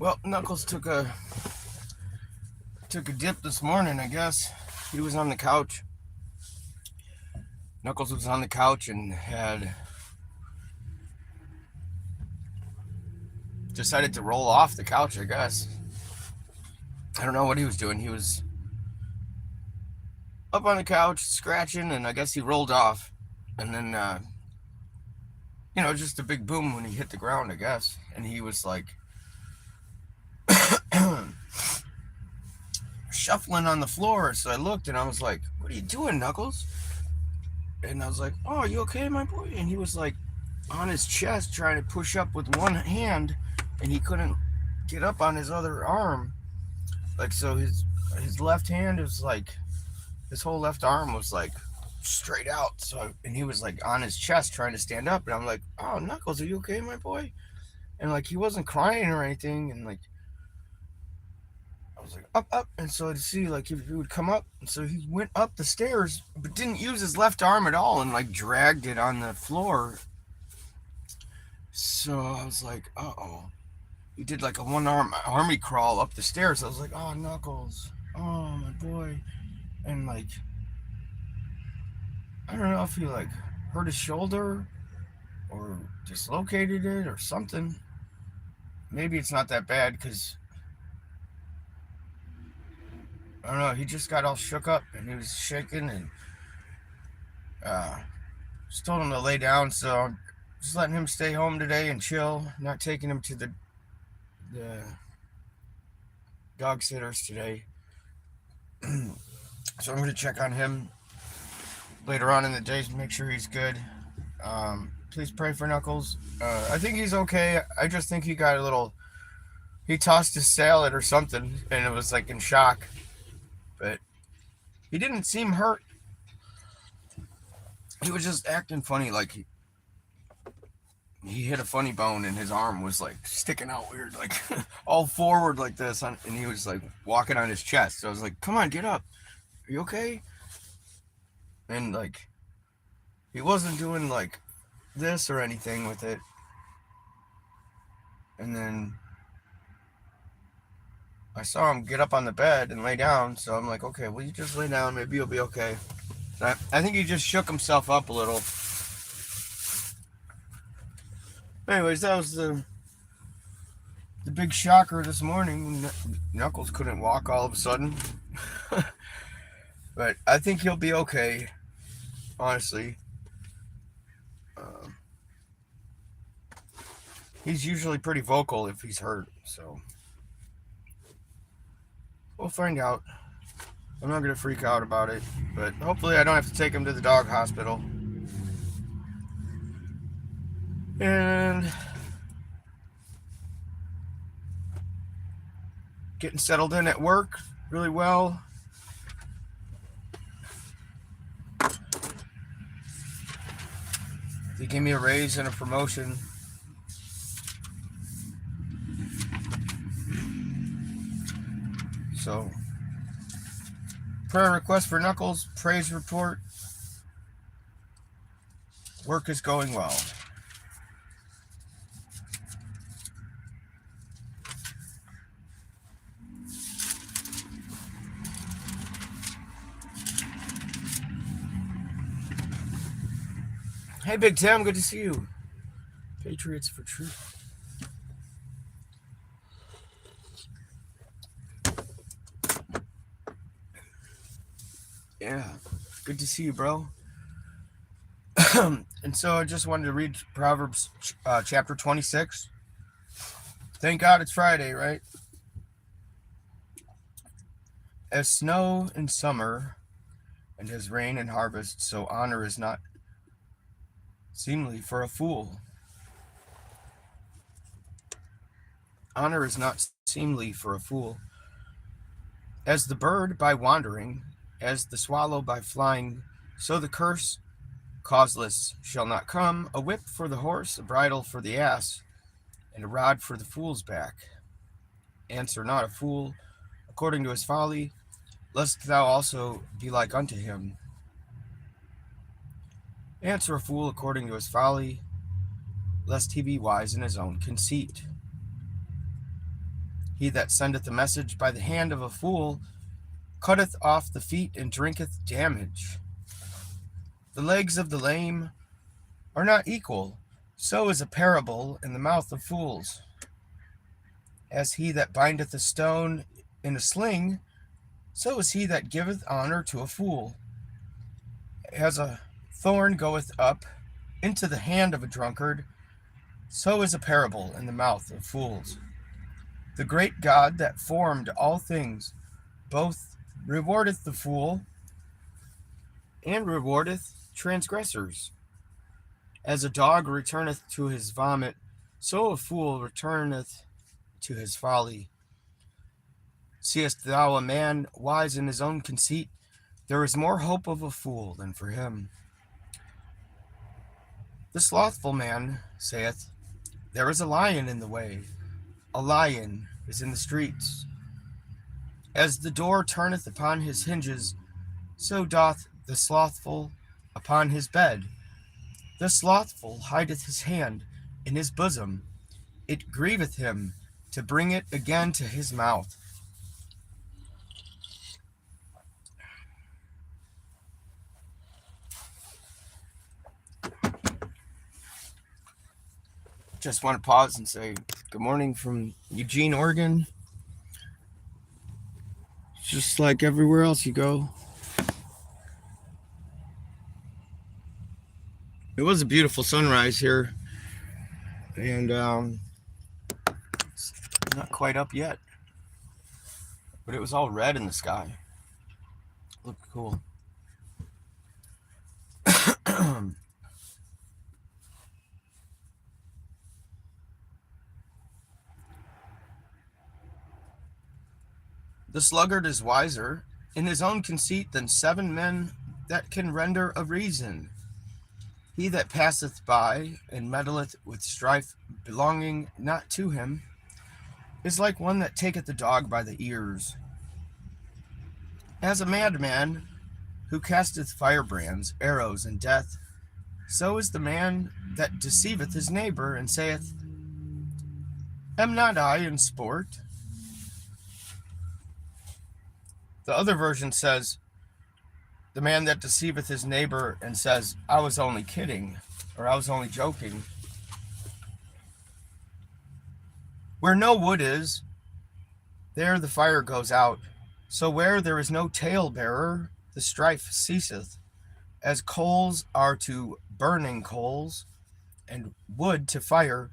Well, Knuckles took a dip this morning, I guess. He was on the couch. Knuckles was on the couch and had decided to roll off the couch, I guess. I don't know what he was doing. He was up on the couch scratching, and I guess he rolled off. And then, just a big boom when he hit the ground, I guess. And he was like shuffling on the floor. So I looked and I was like, "What are you doing, Knuckles?" And I was like, "Oh, are you okay, my boy?" And he was like on his chest trying to push up with one hand, and he couldn't get up on his other arm. Like, so his left hand was like, his whole left arm was like straight out. So, and he was like on his chest trying to stand up. And I'm like, "Oh, Knuckles, are you okay, my boy?" And like, he wasn't crying or anything. And like, I was like, "Up, up." And so to see like if he would come up. And so he went up the stairs, but didn't use his left arm at all, and like dragged it on the floor. So I was like, "Uh oh." He did like a one army crawl up the stairs. I was like, "Oh, Knuckles. Oh, my boy." And like, I don't know if he like hurt his shoulder or dislocated it or something. Maybe it's not that bad because I don't know. He just got all shook up and he was shaking, and uh, just told him to lay down. So I'm just letting him stay home today and chill. Not taking him to the dog sitters today. So I'm going to check on him later on in the day to make sure he's good. Please pray for Knuckles. I think he's okay. I just think he got a little. He tossed his salad or something, and it was like in shock. But he didn't seem hurt. He was just acting funny, like he hit a funny bone, and his arm was like sticking out weird, like all forward like this, and he was like walking on his chest. So I was like, "Come on, get up. Are you okay?" And like, he wasn't doing like this or anything with it. And then I saw him get up on the bed and lay down. So I'm like, "Okay, well, you just lay down. Maybe you'll be okay." I think he just shook himself up a little. Anyways, that was the big shocker this morning. Knuckles couldn't walk all of a sudden. But I think he'll be okay, honestly. Um, he's usually pretty vocal if he's hurt, so we'll find out. I'm not going to freak out about it, but hopefully I don't have to take him to the dog hospital. And getting settled in at work really well. They gave me a raise and a promotion. So, prayer request for Knuckles, praise report. Work is going well. Hey, Big Tim, good to see you. Patriots for truth. Yeah, good to see you, bro. And so I just wanted to read Proverbs chapter 26. Thank God it's Friday, right? As snow in summer and as rain in harvest, so honor is not seemly for a fool. Honor is not seemly for a fool. As the bird by wandering, as the swallow by flying, so the curse causeless shall not come. A whip for the horse, a bridle for the ass, and a rod for the fool's back. Answer not a fool according to his folly, lest thou also be like unto him. Answer a fool according to his folly, lest he be wise in his own conceit. He that sendeth a message by the hand of a fool cutteth off the feet and drinketh damage. The legs of the lame are not equal, so is a parable in the mouth of fools. As he that bindeth a stone in a sling, so is he that giveth honor to a fool. As a thorn goeth up into the hand of a drunkard, so is a parable in the mouth of fools. The great God that formed all things both rewardeth the fool and rewardeth transgressors. As a dog returneth to his vomit, so a fool returneth to his folly. Seest thou a man wise in his own conceit? There is more hope of a fool than for him. The slothful man saith, There is a lion in the way, a lion is in the streets. As the door turneth upon his hinges, so doth the slothful upon his bed. The slothful hideth his hand in his bosom, it grieveth him to bring it again to his mouth. Just want to pause and say good morning from Eugene, Oregon. Just like everywhere else you go. It was a beautiful sunrise here, and it's not quite up yet, but it was all red in the sky. Looked cool. The sluggard is wiser in his own conceit than 7 men that can render a reason. He that passeth by and meddleth with strife belonging not to him is like one that taketh the dog by the ears. As a madman who casteth firebrands, arrows, and death, so is the man that deceiveth his neighbor and saith, Am not I in sport? The other version says, the man that deceiveth his neighbor and says, I was only kidding, or I was only joking. Where no wood is, there the fire goes out. So where there is no talebearer, the strife ceaseth. As coals are to burning coals, and wood to fire,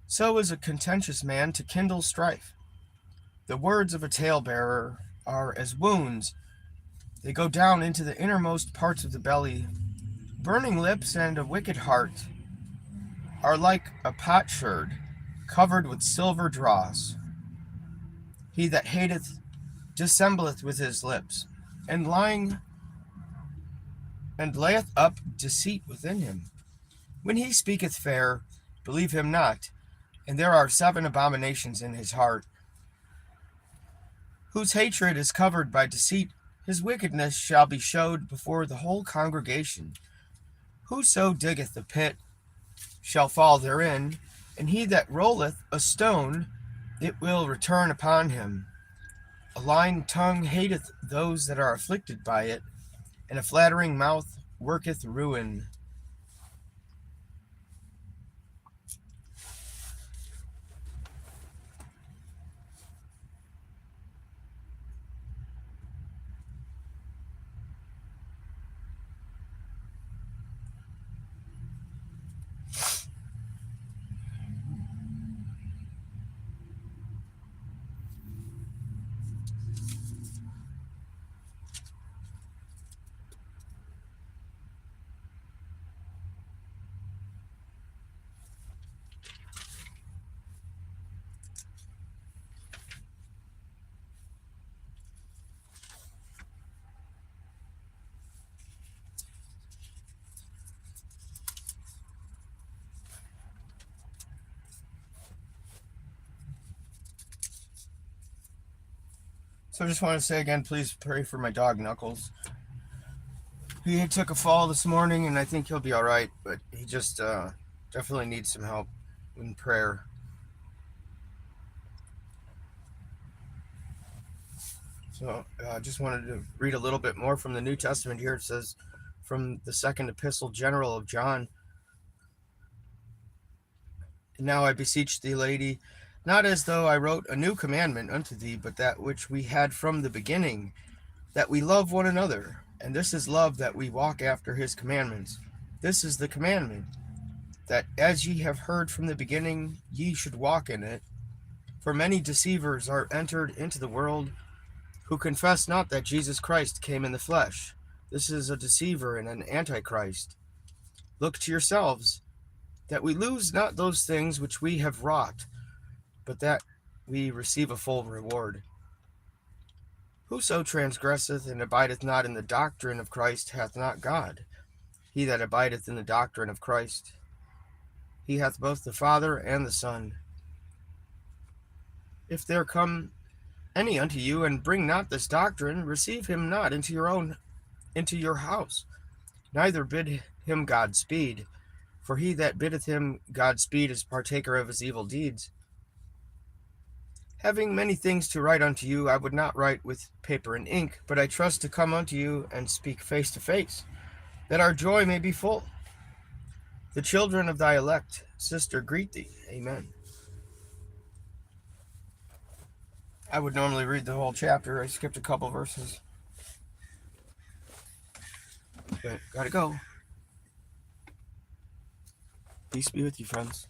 so is a contentious man to kindle strife. The words of a talebearer are as wounds. They go down into the innermost parts of the belly. Burning lips and a wicked heart are like a potsherd covered with silver dross. He that hateth dissembleth with his lips, and lying and layeth up deceit within him. When he speaketh fair, believe him not, and there are 7 abominations in his heart. Whose hatred is covered by deceit, his wickedness shall be showed before the whole congregation. Whoso diggeth a pit shall fall therein, and he that rolleth a stone, it will return upon him. A lying tongue hateth those that are afflicted by it, and a flattering mouth worketh ruin. So I just want to say again, please pray for my dog, Knuckles. He took a fall this morning, and I think he'll be all right, but he just definitely needs some help in prayer. So I just wanted to read a little bit more from the New Testament here. It says, from the second epistle general of John, now I beseech thee, lady, not as though I wrote a new commandment unto thee, but that which we had from the beginning, that we love one another. And this is love, that we walk after his commandments. This is the commandment, that as ye have heard from the beginning, ye should walk in it. For many deceivers are entered into the world, who confess not that Jesus Christ came in the flesh. This is a deceiver and an antichrist. Look to yourselves, that we lose not those things which we have wrought, but that we receive a full reward. Whoso transgresseth and abideth not in the doctrine of Christ hath not God. He that abideth in the doctrine of Christ, he hath both the Father and the Son. If there come any unto you, and bring not this doctrine, receive him not into your house, neither bid him Godspeed, for he that biddeth him Godspeed is partaker of his evil deeds. Having many things to write unto you, I would not write with paper and ink, but I trust to come unto you and speak face to face, that our joy may be full. The children of thy elect, sister, greet thee. Amen. I would normally read the whole chapter. I skipped a couple verses. But gotta go. Peace be with you, friends.